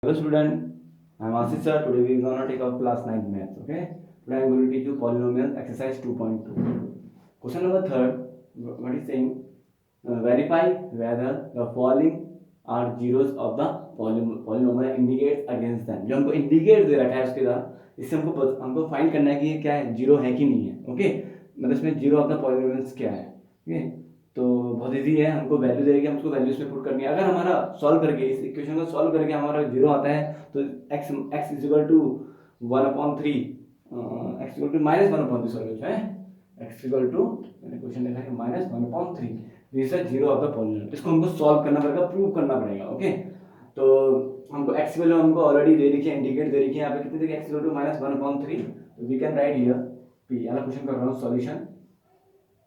Hello student, I am Ashish sir. Today we are gonna take up class 9 maths. Okay. Today I am going to teach you polynomial exercise 2.2. Question number third. What is saying? Verify whether the following are zeros of the polynomial indicates against them. जो हमको indicate दे रखा है उसके साथ, इससे हमको find करना है कि ये क्या है, जीरो है कि नहीं है. ओके, मतलब इसमें जीरो ऑफ द पॉलिनोमियल्स क्या है. ओके, तो बहुत इजी है. हमको वैल्यू देगी, हम उसको वैल्यूज में पुट करनी है. अगर हमारा सॉल्व करके इस इक्वेशन को सॉल्व करके हमारा जीरो आता है तो x is equal to 1/3 x equal to -1/3 sorry है x इक्वल टू मैंने क्वेश्चन लिखा है -1/3 this is zero of the polynomial. इसको हमको सॉल्व करना पड़ेगा, प्रूव करना पड़ेगा. ओके, तो हमको x वैल्यू हमको ऑलरेडी दे रखी है, इंडिकेट दे रखी है. यहाँ पे कितनी देखिए x इक्वल टू -1/3. तो we can write here p वाला क्वेश्चन कर रहा हूँ सॉल्यूशन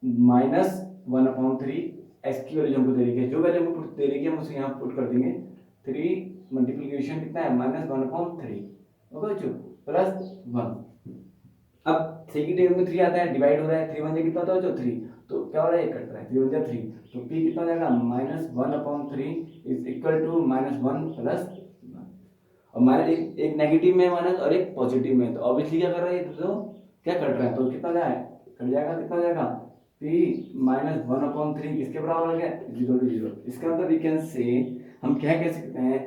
-1/3 x की वैल्यू हमको दे रखी है. जो वैल्यू हमको दे रखी है हम उसे यहाँ पुट कर देंगे. 3 मल्टीप्लिकेशन कितना है -1/3 ओके बच्चों प्लस 1. अब 3 की टेबल में 3 आता है, डिवाइड हो रहा है. 3 1 कितना होता है बच्चों 3. तो क्या हो रहा है, ये कट रहा है. 3 1 3. तो p कितना हो जाएगा -1/3 इज इक्वल टू -1 प्लस 1. और माइनस एक नेगेटिव में माइनस और एक पॉजिटिव में, तो ऑब्वियसली क्या कर रहा है ये तो क्या कट रहा है. तो कितना जाए कट जाएगा, कितना जाएगा p -1/3 इसके बराबर हो गया 0 to 0. इसका मतलब वी कैन से हम क्या कह सकते हैं,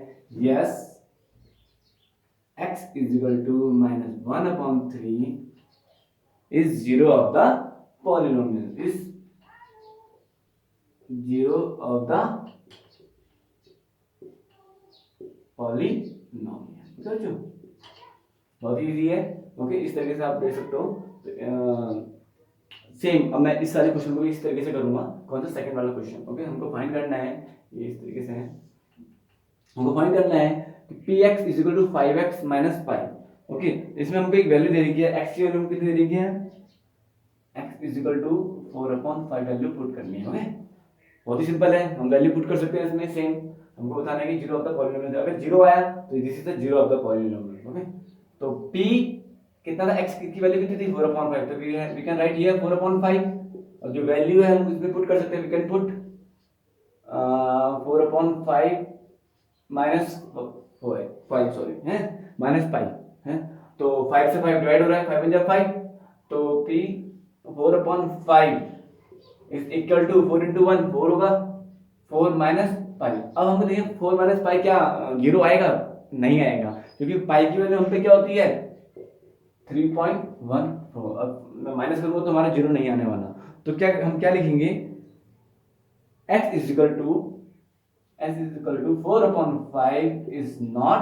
yes x is equal to -1/3 is zero of the polynomial, is zero of the polynomial. समझो बहुत इजी है. ओके, इस तरीके से आप देख सकते हो. सेम अब मैं इस सारे क्वेश्चन को भी इस तरीके से करूंगा. कौन सा सेकंड वाला क्वेश्चन. ओके, हमको फाइंड करना है, ये इस तरीके से है. हमको फाइंड करना है कि px is equal to 5x minus 5. Okay, इसमें हमको एक वैल्यू दे रखी है, x की वैल्यू कितनी दे रखी है, x is equal to 4/5 value put करनी है. ओके, बहुत ही सिंपल है, हम वैल्यू पुट कर सकते हैं इसमें. सेम हमको बताना है कि जीरो ऑफ द पॉलिनोमियल. अगर जीरो आया तो this is the zero of the polynomial. Okay, तो p कितना था, x की वैल्यू कितनी थी 4/5. तो वी कैन राइट हियर 4/5. और जो वैल्यू है हम इसमें पुट कर सकते हैं. We can put 4/5 minus 5 sorry है -5 है. तो 5 से 5 डिवाइड हो रहा है, 5 × 5. तो p 4/5 इज इक्वल टू 4 × 1 4 होगा, 4 - 5. अब हमको देखिए 4 - 5 क्या जीरो आएगा, नहीं आएगा, क्योंकि पाई की वैल्यू हम पे क्या होती है 3.14. अब मैं माइनस करूंगा तो हमारा जीरो नहीं आने वाला. तो क्या हम क्या लिखेंगे, x is equal to 4/5 is not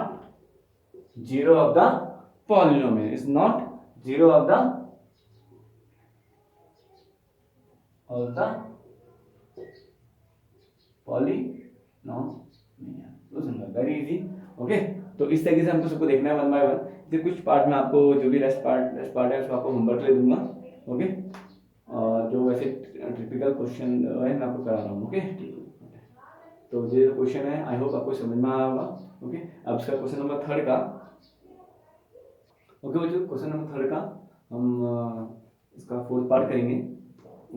zero of the polynomial, is not zero of the polynomial. तो सिंपल, वेरी इजी. ओके, तो इस तरीके से हमको सबको देखना है वन बाय वन. फिर कुछ पार्ट में आपको जो भी रेस्ट पार्ट है उसको आपको होमवर्क ले दूंगा. ओके, और जो वैसे टिपिकल क्वेश्चन है मैं आपको करा रहा हूँ. ओके, तो ये क्वेश्चन है, आई होप आपको समझ में आया होगा. ओके, अब इसका क्वेश्चन नंबर थर्ड का. ओके बच्चों, क्वेश्चन नंबर थर्ड का हम इसका फोर्थ पार्ट करेंगे.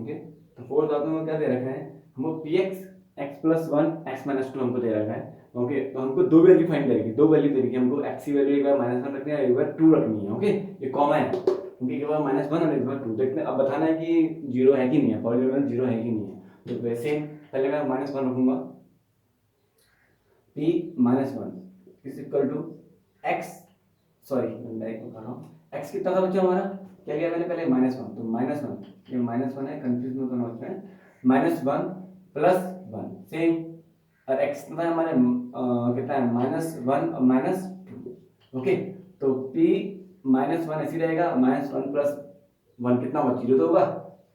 ओके, तो फोर्थ पार्ट में क्या दे रखा है हमको, px x + 1 x - 2 हमको दे रखा है. ओके, तो हमको दो वैल्यू फाइंड करेंगे, दो वैल्यू दे रखी है हमको. x की वैल्यू एक बार -1 रखनी है, एक बार 2 रखनी है. ओके, ये कॉमन है क्योंकि एक बार -1 और एक बार 2. देखते हैं, अब बताना है कि जीरो है कि नहीं है, पॉलिनोमियल जीरो है कि नहीं है. तो वैसे पहले मैं -1 रखूंगा, p -1 is equal to x, sorry मैं डायरेक्ट बता रहा हूँ. x कितना था बच्चा हमारा, क्या लिया मैंने पहले -1. तो -1, ये -1 है, कंफ्यूज मत होना उसमें. -1 प्लस 1 सेम. और x कितना है हमारे कितना है -1 और -2. ओके, तो p -1 ऐसी रहेगा, -1 प्लस 1 कितना होगा, 0 तो होगा.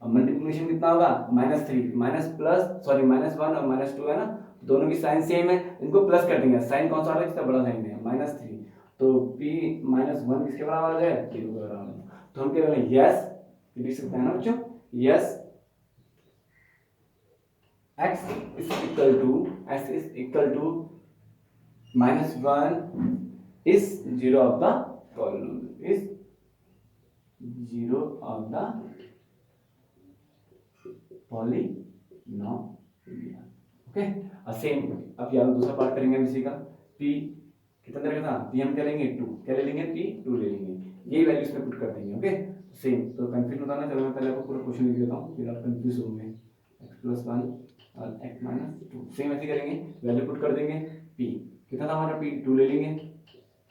और मल्टीप्लिकेशन कितना होगा -3 माइनस प्लस सॉरी -1 और -2 है ना, दोनों की साइन सेम है, इनको प्लस कर देंगे. साइन कौन सा आ रहा है, इसका बड़ा साइन है -3. तो p -1 किसके बराबर है, 0 के बराबर. तो हम क्या करेंगे, यस लिख सकते हैं ना बच्चों, yes x is equal to -1 is zero of the polynomial, is zero of the polynomial. Okay, same. अब यहाँ दूसरा पार्ट करेंगे हम इसी का, p कितना तरह का था, पी हम क्या लेंगे 2, क्या ले लेंगे पी 2 ले लेंगे, ये वैल्यू इसमें पुट कर देंगे। ओके सेम, तो कंफ्यूज होता ना, चलो मैं पहले आपको पूरा क्वेश्चन लिख देता हूँ, फिर आप कंफ्यूज होंगे। x+1 और x-2 सेम ऐसे करेंगे, वैल्यू पुट कर देंगे, p कितना था हमारा, p 2 ले लेंगे,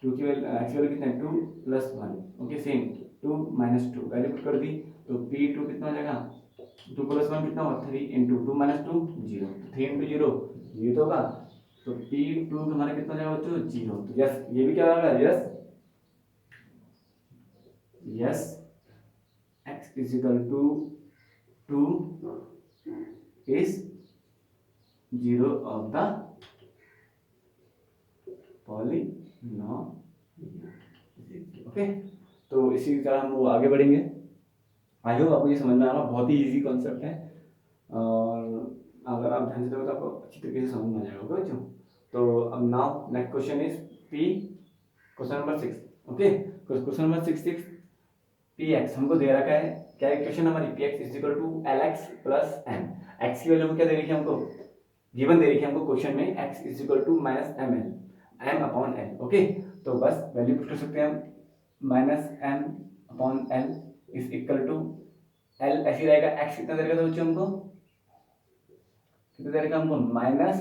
2 की वैल्यू x वैल्यू कितना है 2+1। ओके सेम 2 - 2 वैल्यू पुट कर दी, तो p2 कितना हो जाएगा, 2+1 कितना होगा 3 × 2 - 2 0, 3 × 0 ये तो होगा, तो p2 हमारा कितना हो जाएगा बच्चों 0। तो यस ये भी क्या होगा, yes yes x = 2 is 0 of the polynomial। Okay तो इसी तरह हम वो आगे बढ़ेंगे। आई होप आपको ये समझ में आ रहा, बहुत ही इजी कॉन्सेप्ट है, और अगर आप ध्यान से देखो तो आपको अच्छी तरीके से समझ में आ जाएगा। ओके बच्चों, तो अब now next question is question number 6। Okay question number 6 px हमको दे रखा है, क्या इक्वेशन हमारी px = lx + m। x की वैल्यू को क्या दे रखी है हमको, गिवन दे रखी है हमको क्वेश्चन में, x = -ml m/l। ओके तो बस वैल्यू पुट कर सकते हैं हम, -m/l = l ऐसी रहेगा, x कितना दे रखा था बच्चों हमको, कितना दे रखा हमको -m/l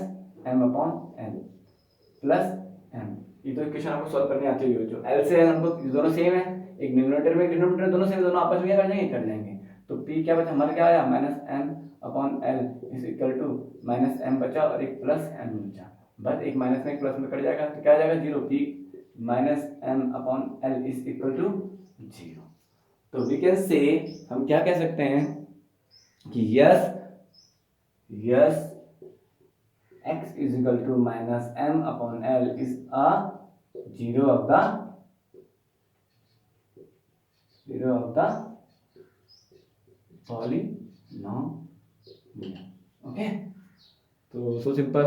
+ m। ये तो इक्वेशन आपको सॉल्व करनी आती होगी जो l से l हमको दोनों सेम है, एक न्यूमरेटर में एक डिनोमिनेटर दोनों सेम, दोनों आपस में कर जाएंगे। तो p क्या बचा हमारा, क्या आया -m/l = -m बचा और एक +m बचा, बस एक माइनस में एक प्लस में कट जाएगा, तो क्या आ जाएगा 0, p -m/l = 0। तो वी कैन से, हम क्या कह सकते हैं कि yes x = -m/l is a 0 of the polynomial। Okay तो सो सिंपल।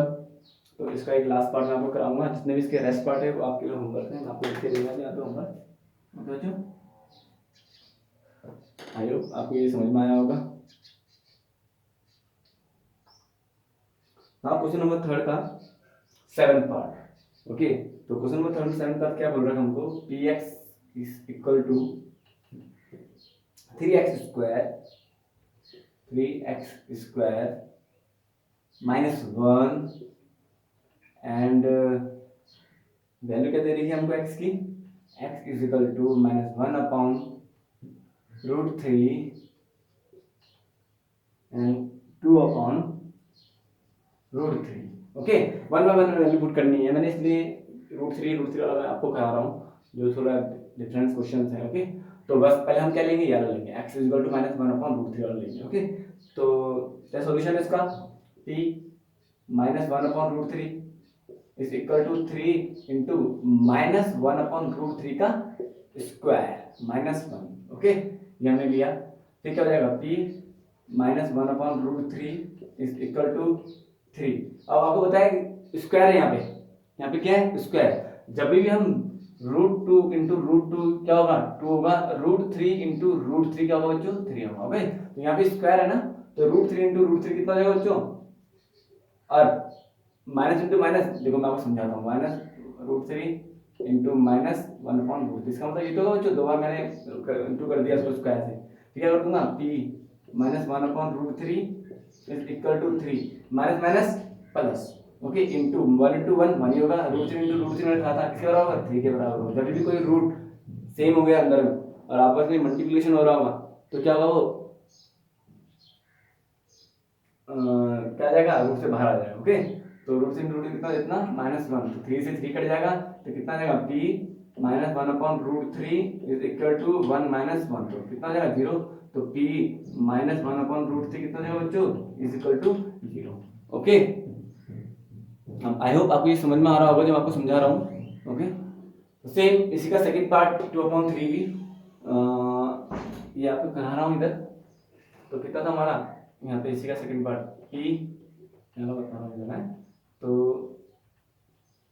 तो इसका एक लास्ट पार्ट मैं आपको कराऊंगा, जितने भी इसके रेस्ट पार्ट है वो आपके लिए होमवर्क है, मैं आपको लिख के दूंगा यहाँ पे होमवर्क। ओके बच्चों आई होप आपको ये समझ में आया होगा। हाँ क्वेश्चन नंबर 3 का 7th पार्ट। ओके तो क्वेश्चन नंबर 7 पार्ट क्या बोल रहा है हमको, px = 3x² -1 एंड वैल्यू क्या दे रही है हमको x की, x = -1/√3 and 2/√3। Okay 1 by 1 value put करनी है, मैंने इसलिए √3 वाला मैं आपको करा रहा हूँ, जो थोड़ा डिफरेंस क्वेश्चन है। ओके तो बस पहले हम क्या लेंगे, ये वाला लेंगे, x = -1/√3 वाला लेंगे। ओके तो क्या सॉल्यूशन है इसका, p -1/√3 is equal to 3 into -1/√3 का स्क्वायर -1। ओके ये हमने लिया, फिर क्या हो जाएगा p -1/√3 is equal to 3। अब आपको बताया स्क्वायर है, यहाँ पे क्या है स्क्वायर, जब भी हम √2 into √2 क्या होगा 2 होगा, √3 into √3 क्या होगा बच्चों 3 होगा। ओके तो यहाँ पे स्क्वायर है ना, तो √3 into √3 कितना हो जाएगा बच्चों, और माइनस इंटू माइनस, देखो मैं आपको समझाता हूँ, -√3 इंटू -1/√3, इसका मतलब ये तो होगा बच्चों, दो बार मैंने इंटू कर दिया इसको स्क्वायर से, तो क्या कर दूंगा p -1/√3 is equal to 3 minus minus plus. Okay into 1 into 1 1 ही होगा, √3 इंटू √3 मैंने कहा था किसके बराबर होगा 3 के बराबर होगा। जब भी कोई रूट सेम हो गया अंदर में और आपस में मल्टीप्लिकेशन हो रहा होगा तो क्या होगा, वो क्या आ जाएगा, रूट से बाहर आ जाएगा। ओके तो रूट से इंटू रूट कितना इतना -1, तो 3 से 3 कट जाएगा, तो कितना आ जाएगा p -1/√3 इज इक्वल टू 1 - 1, तो कितना आ जाएगा 0, तो p -1/√3 कितना आ जाएगा बच्चों is equal to 0। Okay I hope आपको ये समझ में आ रहा होगा जब आपको समझा रहा हूँ। ओके तो सेम इसी का सेकंड पार्ट 2/3 भी ये आपको करा रहा हूँ इधर, तो कितना था हमारा यहाँ पे इसी का सेकंड पार्ट p, चलो बता रहा हूँ मैं, तो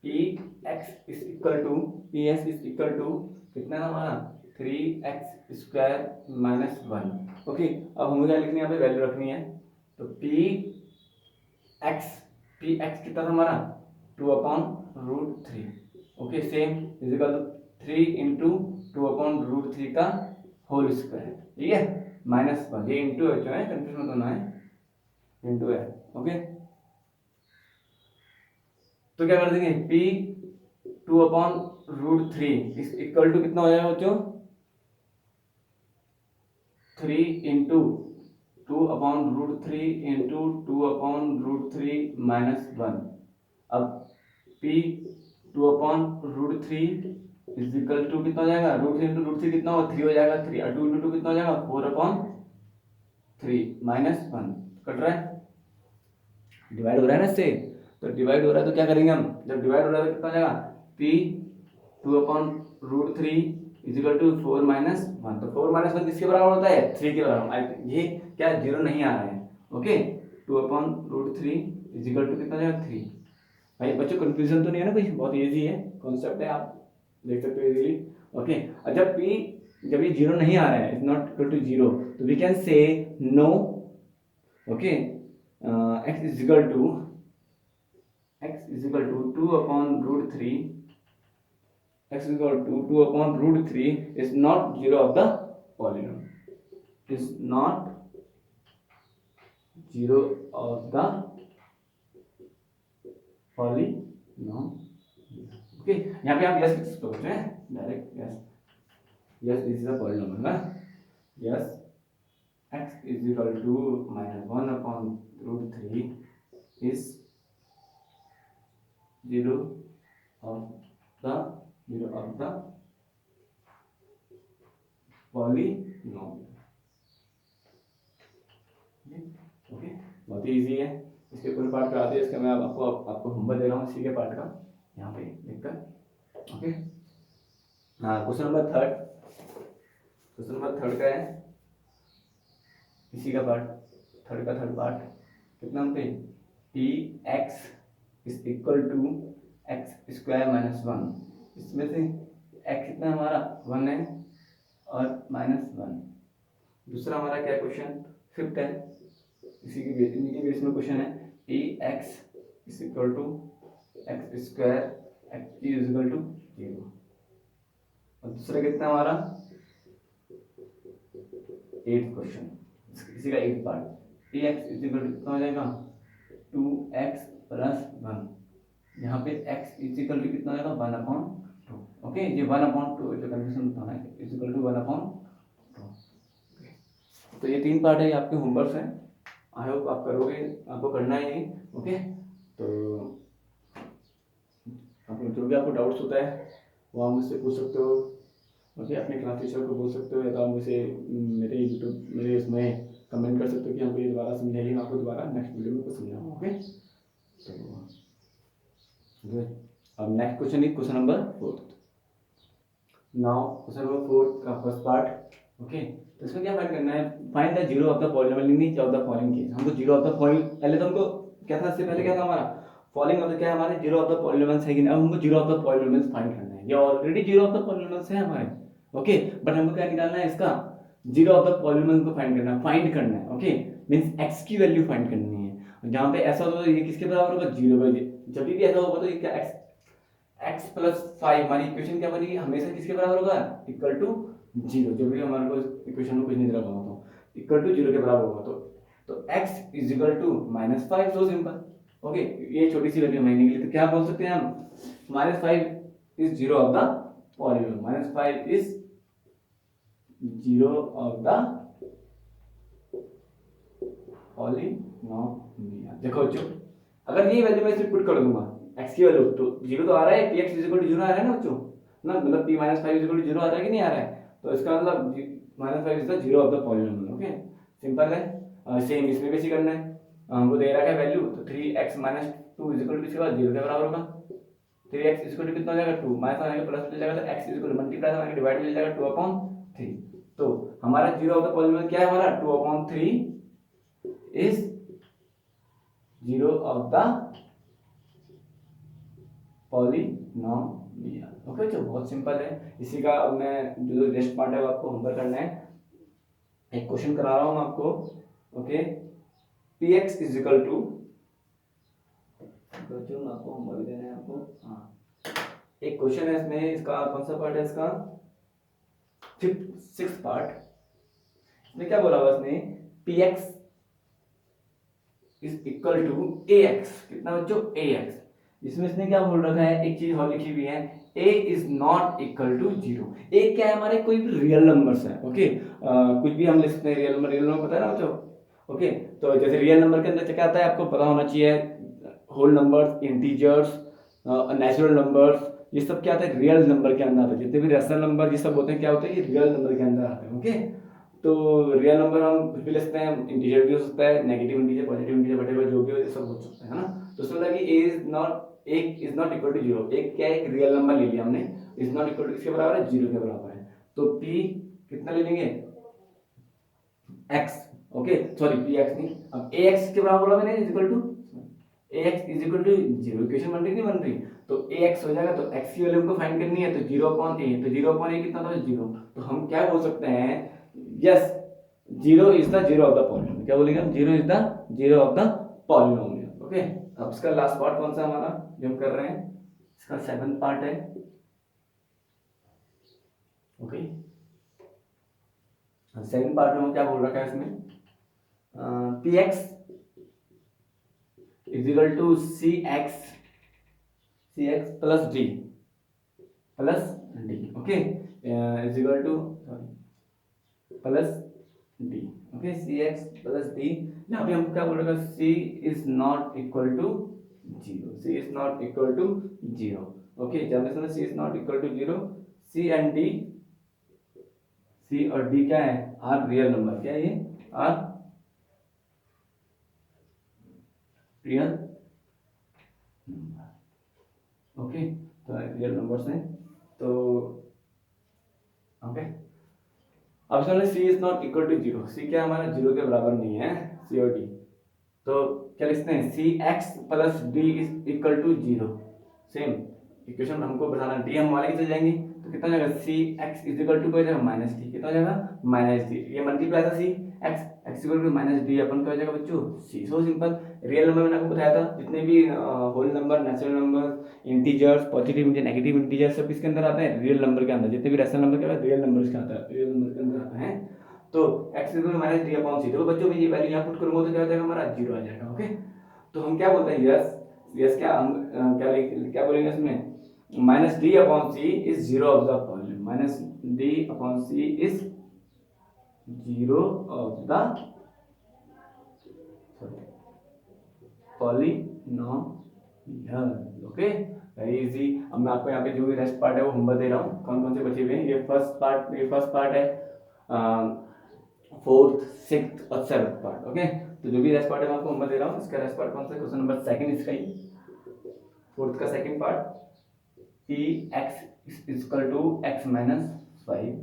px is equal to ps is equal to कितना है हमारा 3x² -1। ओके अब हमें क्या लिखनी है, यहाँ पे वैल्यू रखनी है, तो px कितना था हमारा 2/√3, okay same is equal to 3 into 2/√3 का होल स्क्वायर, ठीक है, -1, ये इंटू है जो है, कंफ्यूज मत होना है, इंटू है, ओके। तो क्या कर देंगे, p 2/√3 इज इक्वल टू कितना हो जाएगा बच्चों, 3 इंटू 2/√3 इंटू 2/√3 -1। अब p 2/√3 इज इक्वल टू कितना हो जाएगा, √3 इंटू √3 कितना होगा, 3 हो जाएगा, 3 और 2 इंटू 2 कितना हो जाएगा, 4/3 -1 कट रहा है, डिवाइड हो रहा है ना इससे, तो डिवाइड हो रहा है तो क्या करेंगे हम, जब डिवाइड हो रहा है तो कितना हो जाएगा, p 2/√3 इज इक्वल टू 4 -1। तो 4 -1 किसके बराबर होता है, 3 के बराबर। ये क्या जीरो नहीं आ रहा है, ओके। 2/√3 इज इक्वल टू कितना हो जाएगा, 3। भाई बच्चों कंफ्यूजन तो नहीं है ना, भाई बहुत इजी है कॉन्सेप्ट है, आप देख सकते हो इजीली, ओके। और जब p जब ये जीरो नहीं आ रहा है, is not equal to zero, तो we can say no, okay, x is equal to 2/√3, x is equal to 2/√3 is not zero of the polynomial, is not zero of the polynomial, okay. यहाँ पे आप yes लिख सकते हैं direct, yes, yes this is a polynomial ना, yes x is equal to -1/√3 is zero of the polynomial, okay. बहुत ही easy है, इसके पूरे पार्ट कराते हैं, इसका मैं आपको होमवर्क दे रहा हूँ इसी के पार्ट का, यहाँ पे लिखकर, ओके। हाँ, क्वेश्चन नंबर थर्ड का है, इसी का पार्ट, थर्ड पार्ट कितना हम पे, px is equal to x square -1, इसमें से x कितना हमारा 1 है और -1। दूसरा हमारा क्या क्वेश्चन, फिफ्थ है, इसी के बेस में क्वेश्चन है, px is equal to x square x is equal to 0। और दूसरा कितना हमारा 8th क्वेश्चन, इसी का 8th part, px is equal to कितना हो जाएगा, 2x + 1, यहाँ पे x इज इक्वल टू कितना हो जाएगा, 1/2, ओके। ये 1/2 जो कंडीशन बताना है, इज इक्वल टू 1/2। तो ये 3 पार्ट है, ये आपके होमवर्क है, आई होप आप करोगे, आपको करना है ये, ओके। तो आप जो भी आपको डाउट्स होता है वो आप मुझसे पूछ सकते हो, ओके। अपने क्लास टीचर को बोल सकते हो, या तो आप मुझे मेरे यूट्यूब मेरे इसमें कमेंट कर सकते हो कि हमको ये दोबारा समझाइए, मैं आपको दोबारा नेक्स्ट वीडियो में कुछ समझाऊंगा, ओके। तो अब next question is question number 4th। Now question number 4th का फर्स्ट पार्ट, ओके। तो इसमें क्या फाइंड करना है, find the zero of the polynomial in each of the following case. हमको जीरो ऑफ द फॉलोइंग, पहले तो हमको क्या था, इससे पहले क्या था हमारा, फॉलोइंग ऑफ द क्या हमारे जीरो ऑफ द पॉलिनोमियल्स है कि नहीं, अब हमको zero of the polynomials find करना है, ये already zero of the polynomials है हमारे, ओके। बट हमको क्या निकालना है, इसका जीरो ऑफ द पॉलिनोमियल को फाइंड करना है, ओके। मींस x की वैल्यू फाइंड करनी है। जहां पे ऐसा होगा, ये किसके बराबर होगा, 0। जब भी ऐसा होगा तो ये क्या x + 5 हमारी इक्वेशन क्या बनेगी, हमेशा किसके बराबर होगा, इक्वल टू 0। जब भी हमारे को इक्वेशन में कुछ नहीं दिया होगा तो इक्वल टू 0 के बराबर होगा, तो x is equal to -5, so simple, okay. ये छोटी सी वैल्यू मानने के लिए तो क्या बोल सकते हैं हम, -5 is zero of the polynomial, -5 is zero of the polynomial. देखो बच्चों, अगर ये वैल्यू मैं इसे पुट कर दूंगा x की वैल्यू, तो 0 तो आ रहा है, px इज इक्वल टू 0 आ रहा है ना बच्चों, ना, मतलब p - 5 इज इक्वल टू 0 आ रहा है कि नहीं आ रहा है, तो इसका मतलब -5 is the zero of the polynomial, okay. Simple है। सेम इसमें भी करना है, हमको दे रहा है वैल्यू, तो 3x - 2 इज इक्वल टू किसके बाद 0 के बराबर होगा, 3x इज इक्वल टू कितना हो जाएगा, 2 माइनस आएगा प्लस मिल जाएगा, तो x is equal to multiply आएगा डिवाइड मिल जाएगा 2/3। तो हमारा जीरो ऑफ द पॉलिनोमियल क्या है, हमारा 2/3 is zero of the polynomial, okay. जो बहुत सिंपल है, इसी का अब मैं जो नेक्स्ट पार्ट है वो आपको होमवर्क करना है, एक क्वेश्चन करा रहा हूं आपको, okay. px is equal to, जो आपको होमवर्क देना है आपको, हाँ, एक क्वेश्चन है इसमें, इसका कौन सा पार्ट है, इसका सिक्स पार्ट। इसमें क्या बोला हुआ इसने, P x is equal to A X, कितना बच्चों, ए एक्स। इसमें इसने क्या बोल रखा है, एक चीज और लिखी हुई है, a is not equal to zero. A क्या है, हमारे कोई भी रियल नंबर्स है, ओके, कुछ भी हम लिख सकते हैं, रियल नंबर पता है ना बच्चों, ओके। तो जैसे रियल नंबर के अंदर क्या आता है, आपको पता होना चाहिए, whole numbers, integers, natural numbers, ये सब क्या आता है, रियल नंबर के अंदर आता है। जितने भी रेशनल नंबर ये सब होते हैं, क्या होते हैं, ये रियल नंबर के अंदर आते हैं, ओके। तो रियल नंबर हम कुछ भी ले सकते हैं, इंटीजर भी हो सकता है, negative integer, positive integer, whatever जो भी हो, ये सब हो सकता है ना। तो उसमें लगा कि a is not equal to zero, एक क्या है, एक रियल नंबर ले लिया हमने, इज नॉट इक्वल टू इसके बराबर है, जीरो के बराबर है। तो पी कितना ले लेंगे, X, okay, sorry P X नहीं, अब ए एक्स के बराबर बोला मैंने, is equal to A X is equal to zero. Equation बन रही नहीं बन रही, तो ए एक्स हो जाएगा, तो एक्स की वैल्यू हमको फाइंड करनी है, तो जीरो अपॉन ए, तो जीरो अपॉन ए कितना था, जीरो। तो हम क्या बोल सकते हैं, yes zero is the zero of the polynomial, क्या बोलेंगे हम, zero is the zero of the polynomial, okay. अब इसका लास्ट पार्ट कौन सा हमारा जो हम कर रहे हैं, इसका 7th पार्ट है, ओके। 7th पार्ट में क्या बोल रखा है इसमें, p x is equal to c x plus d, okay, is equal to plus d, okay, c x plus d. यहाँ पे हमको क्या बोल रखा है, c is not equal to zero, c is not equal to zero, okay. जब c is not equal to zero, c and d, c और d क्या है, आर रियल नंबर, क्या है ये, आर रियल नंबर, ओके। तो real numbers हैं, तो ओके। अब समझ c is not equal to zero, c क्या हमारा जीरो के बराबर नहीं है, सी और डी। तो क्या लिखते हैं, c x plus d is equal to zero, same equation हमको बताना, डी हम वाले की चले जाएंगे, तो कितना हो जाएगा, सी एक्स इज इक्वल टू क्या हो जाएगा, माइनस डी, कितना हो जाएगा, माइनस डी, ये मल्टीप्लाई था c x, x equal to minus d अपन क्या हो जाएगा बच्चों, c. So simple. Real number मैंने आपको बताया था, जितने भी whole number, natural number, integers, positive integer, negative integer, सब किसके अंदर आते हैं, रियल नंबर के अंदर। जितने भी रेशनल नंबर के रियल नंबर के आता है, रियल नंबर के अंदर आता है। तो x equal minus D upon c, देखो बच्चों में ये वैल्यू यहाँ पुट करूंगा तो क्या हो जाएगा हमारा, जीरो आ जाएगा, ओके। तो हम क्या बोलते हैं, यस यस, क्या हम क्या बोलेंगे इसमें, minus D upon C is zero of the polynomial, minus D upon C is zero of the polynomial, okay, very easy. अब मैं आपको यहाँ पे जो भी रेस्ट पार्ट है वो होमवर्क दे रहा हूँ, कौन कौन से बचे हुए हैं। ये फर्स्ट पार्ट है, 4th 6th और 7th पार्ट, ओके। तो जो भी रेस्ट पार्ट है मैं आपको होमवर्क दे रहा हूँ। इसका रेस्ट पार्ट कौन सा, क्वेश्चन नंबर 2 इसका ही, 4th का 2nd part, P x is equal to X minus 5।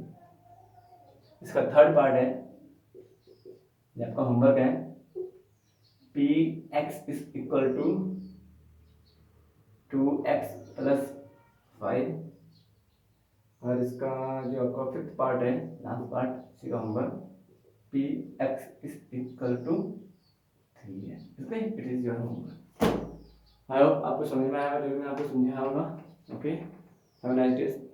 इसका 3rd पार्ट है, ये आपका होमवर्क है, P x is equal to 2x plus 5। और इसका जो आपका 5th पार्ट है, लास्ट पार्ट, इसी का homework, P x is equal to 3 है, okay. It is your homework. I hope आपको समझ में आएगा, जो भी मैं आपको समझाया होगा, okay. Have a nice day.